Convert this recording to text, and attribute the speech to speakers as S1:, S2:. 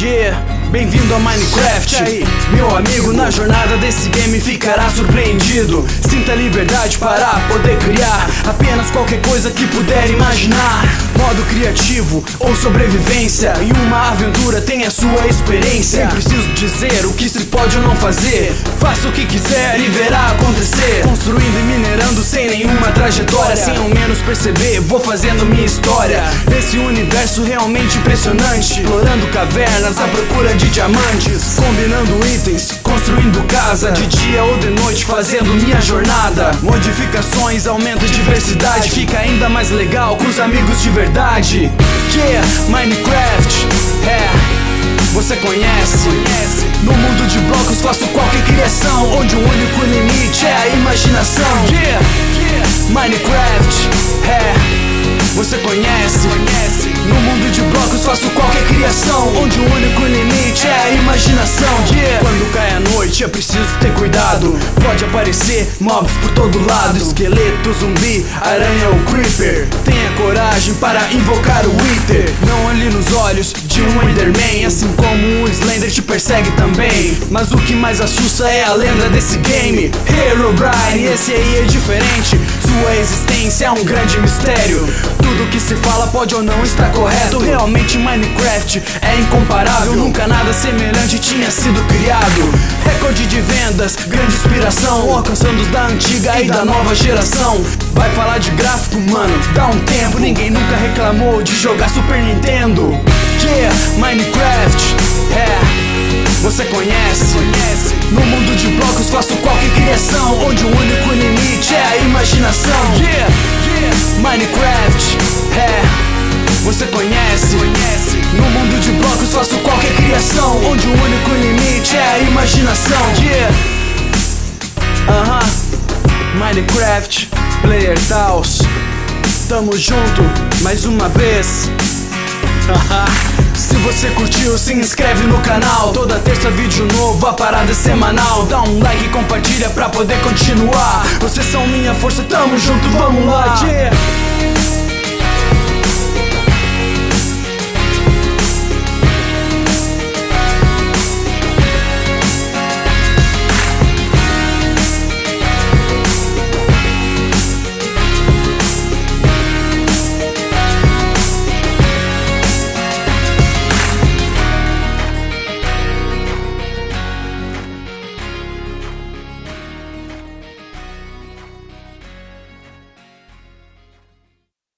S1: Yeah, bem-vindo a Minecraft. Meu amigo, na jornada desse game ficará surpreendido. Sinta a liberdade para poder criar apenas qualquer coisa que puder imaginar. Modo criativo ou sobrevivência, em uma aventura tem a sua experiência. Nem preciso dizer o que se pode ou não fazer. Faça o que quiser e verá acontecer. Construindo e minerando sem nenhuma trajetória. Sem ao menos perceber, vou fazendo minha história nesse universo realmente impressionante. Explorando cavernas à procura de diamantes, combinando itens, construindo casa, de dia ou de noite fazendo minha jornada. Modificações, aumenta a diversidade, fica ainda mais legal com os amigos de verdade. Yeah, Minecraft, você conhece? No mundo de blocos faço qualquer criação, onde o único limite é a imaginação. Yeah, Minecraft, você conhece? No mundo de blocos faço qualquer criação, onde o único limite é a imaginação. Yeah. Quando cai a noite é preciso ter cuidado, pode aparecer mobs por todo lado, esqueleto, zumbi, aranha ou creeper. Tenha coragem para invocar o Wither. Não olhe nos olhos de um Enderman, assim como um Slender te persegue também. Mas o que mais assusta é a lenda desse game. Herobrine, esse aí é diferente, sua existência é um grande mistério. Tudo que se fala pode ou não estar correto. Realmente Minecraft é incomparável, nunca nada semelhante tinha sido criado. Recorde de vendas, grande inspiração, alcançando os da antiga e da nova geração. Vai falar de gráfico, mano, dá um tempo. Ninguém nunca reclamou de jogar Super Nintendo. Yeah, Minecraft, você conhece? No mundo de blocos faço qualquer criação, onde o único limite é a imaginação. Yeah, Minecraft, você conhece? No mundo de blocos faço qualquer criação, onde o único limite é a imaginação. Yeah, Minecraft, Player Taos, tamo junto mais uma vez. Se você curtiu, se inscreve no canal. Toda terça vídeo novo, a parada é semanal. Dá um like e compartilha pra poder continuar. Vocês são minha força, tamo junto, vamos lá. Yeah.